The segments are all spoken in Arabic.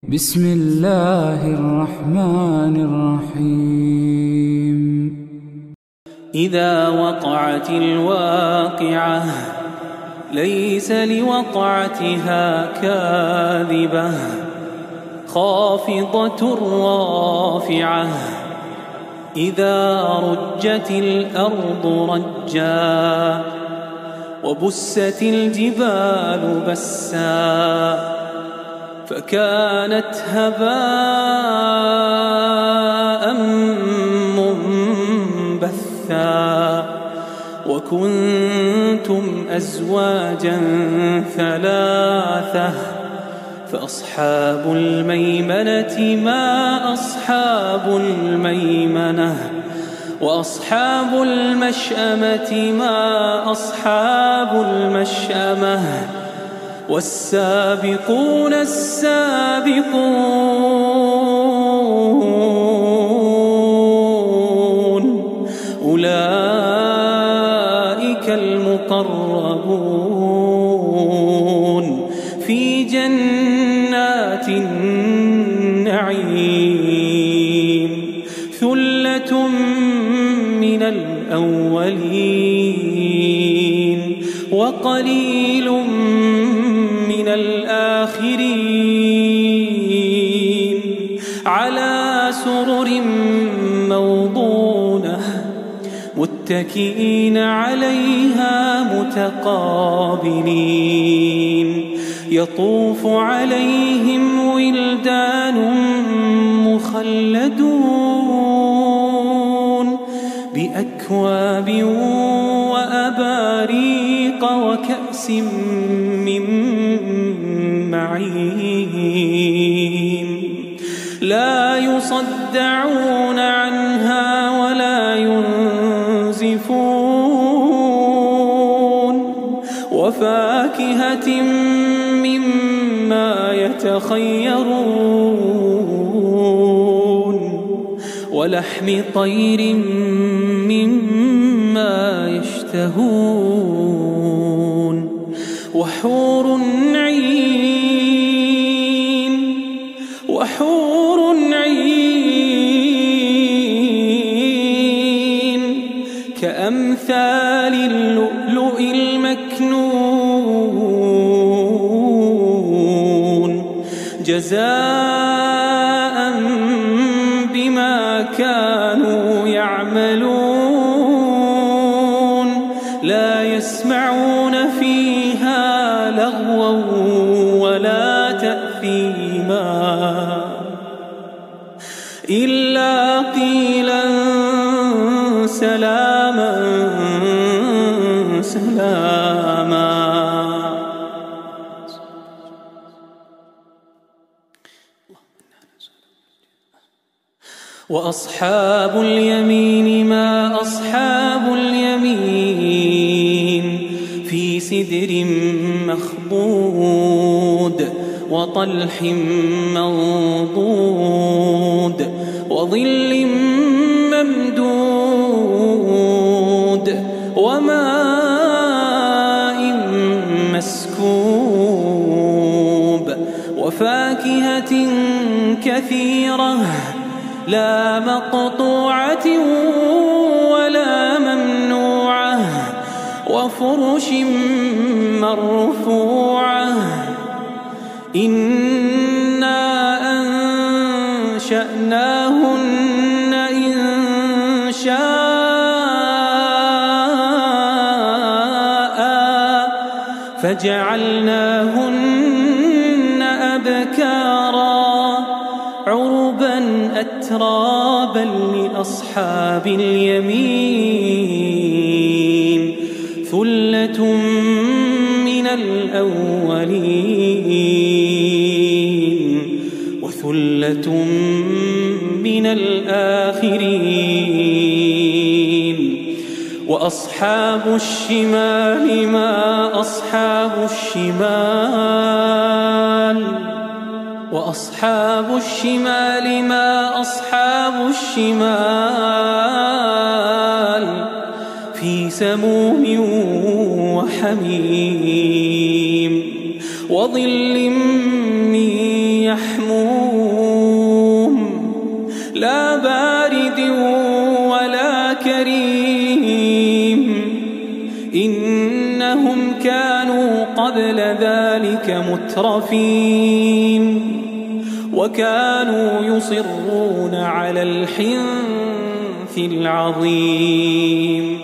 بسم الله الرحمن الرحيم. إذا وقعت الواقعة ليس لوقعتها كاذبة خافضة رافعة إذا رجت الأرض رجا وبست الجبال بسا فكانت هباء منبثا وكنتم أزواجا ثلاثة فأصحاب الميمنة ما أصحاب الميمنة وأصحاب المشأمة ما أصحاب المشأمة والسابقون السابقون أولئك المقربون في جنات النعيم ثلة من الأولين وقليل من الآخرين على سرر موضونة متكئين عليها متقابلين يطوف عليهم ولدان مخلدون بأكواب وأباريق وكأس من معين لا يصدعون عنها ولا ينزفون وفاكهة مما يتخيرون ولحم طير مما يشتهون وحور عين كأمثال اللؤلؤ المكنون جزاء بما كانوا يعملون لا يسمعون فيها لغوا ولا تأثيما إلا قيلا سلاما سلاما. وأصحاب اليمين ما أصحاب اليمين في سدر مخضود وطلح منضود وظل ممدود وماء مسكوب وفاكهة كثيرة لا مقطوعة ولا ممنوعة وفرش مرفوعة إنا أنشأناهن إنشاء فجعلناهن أبكارا عربا أترابا لأصحاب اليمين ثلة من الأولين وثلة من الآخرين وأصحاب الشمال ما أصحاب الشمال وأصحاب الشمال ما أصحاب الشمال في سموم وحميم وظل من يحموم لا بارد ولا كريم إنهم كانوا قبل ذلك مترفين وكانوا يصرون على الحنث العظيم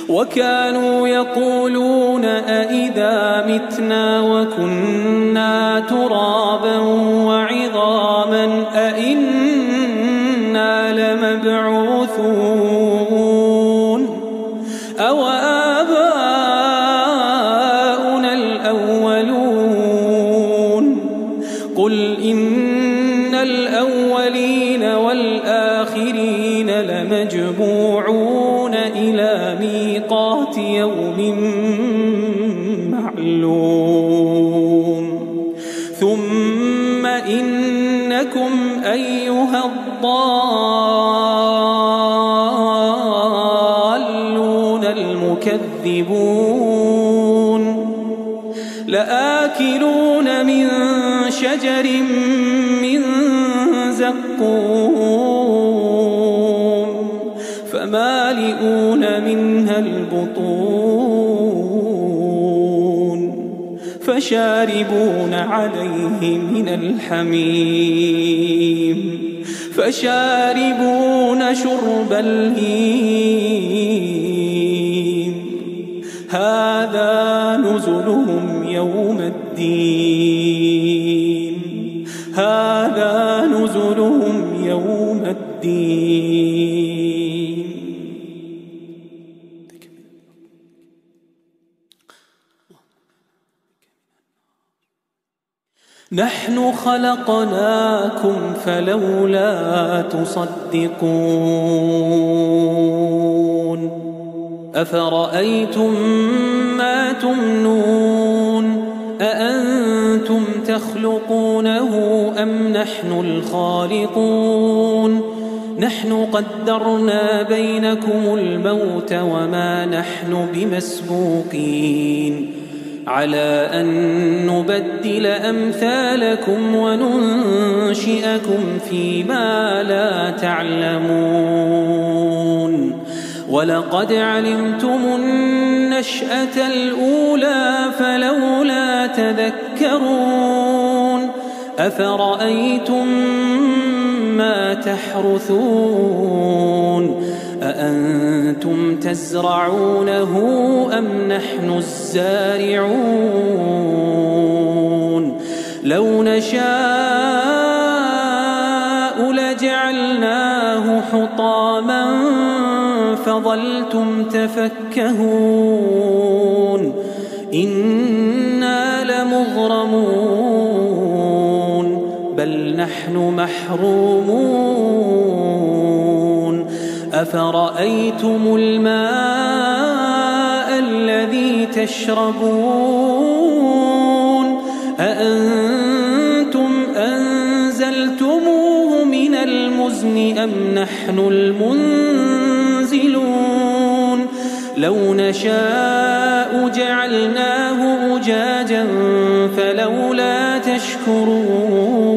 وكانوا يقولون أئذا متنا وكنا ترابا وعظاما أئنا لمبعوثون أو آباؤنا الأولون قل إن الأولين والآخرين لمجموعون إلى ميقات يوم معلوم ثم إنكم أيها الضالون المكذبون لآكلون من شجر من زقوم فمالئون منها البطون فشاربون عليه من الحميم فشاربون شرب الهيم هذا نزلهم يوم الدين هذا نزلهم يوم الدين. نحن خلقناكم فلولا تصدقون أفرأيتم ما تمنون أأنتم تخلقونه أم نحن الخالقون نحن قدرنا بينكم الموت وما نحن بمسبوقين على أن نبدل أمثالكم وننشئكم فيما لا تعلمون ولقد علمتم النشأة الأولى فلولا تذكرون أفرأيتم ما تحرثون أأنتم تزرعونه أم نحن الزارعون لو نشاء لجعلناه حطاما فظلتم تفكهون إنا لمغرمون بل نحن محرومون أفرأيتم الماء الذي تشربون أأنتم أنزلتموه من المزن أم نحن المنزلون لو نشاء جعلناه أجاجا فلولا تشكرون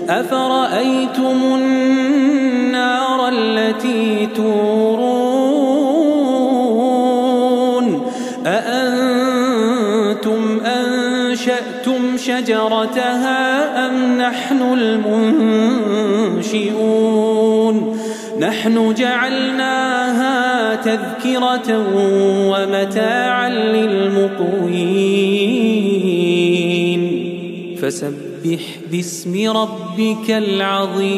أفرأيتم النار التي تورون أأنتم أنشأتم شجرتها أم نحن المنشئون نحن جعلناها تذكرة ومتاعا للمقوين فسبح باسم ربك العظيم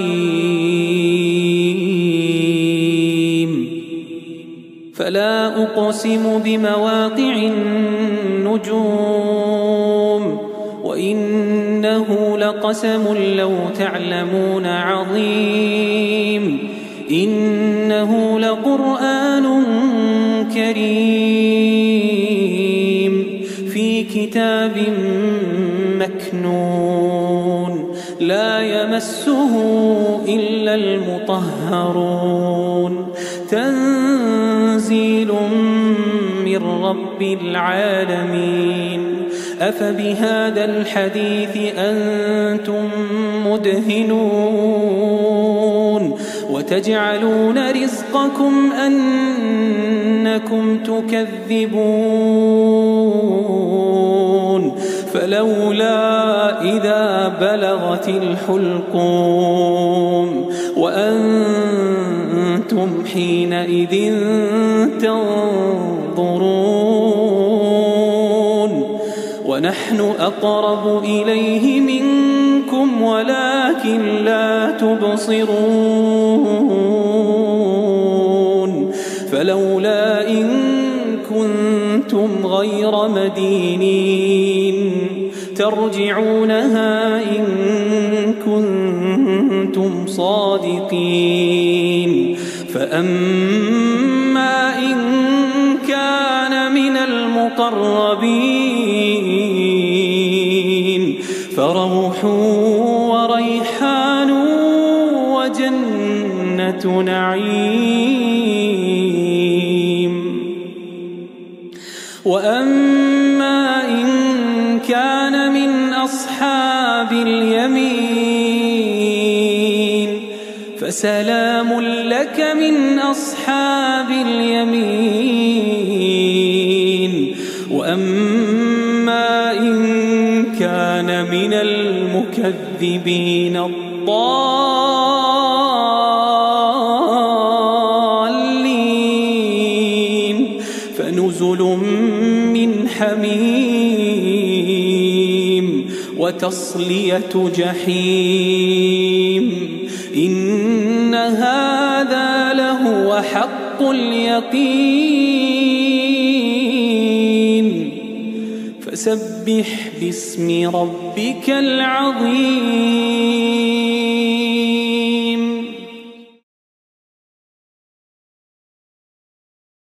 فلا أقسم بمواقع النجوم وإنه لقسم لو تعلمون عظيم إنه لقرآن كريم في كتاب مكنون لا يمسه إلا المطهرون تنزيل من رب العالمين أفبهذا الحديث أنتم مدهنون وتجعلون رزقكم أنكم تكذبون فلولا إذا بلغت الحلقوم وأنتم حينئذ تنظرون ونحن أقرب إليه منكم ولكن لا تبصرون فلولا إن كنتم غير مدينين ترجعونها إن كنتم صادقين فأما إن كان من المقربين فروح وريحان وجنة نعيم وأما إن كان من أصحاب اليمين فسلام لك من أصحاب اليمين وأما إن كان من المكذبين الضالين فنزل من حميم وتصلية جحيم إن هذا لهو حق اليقين فسبح باسم ربك العظيم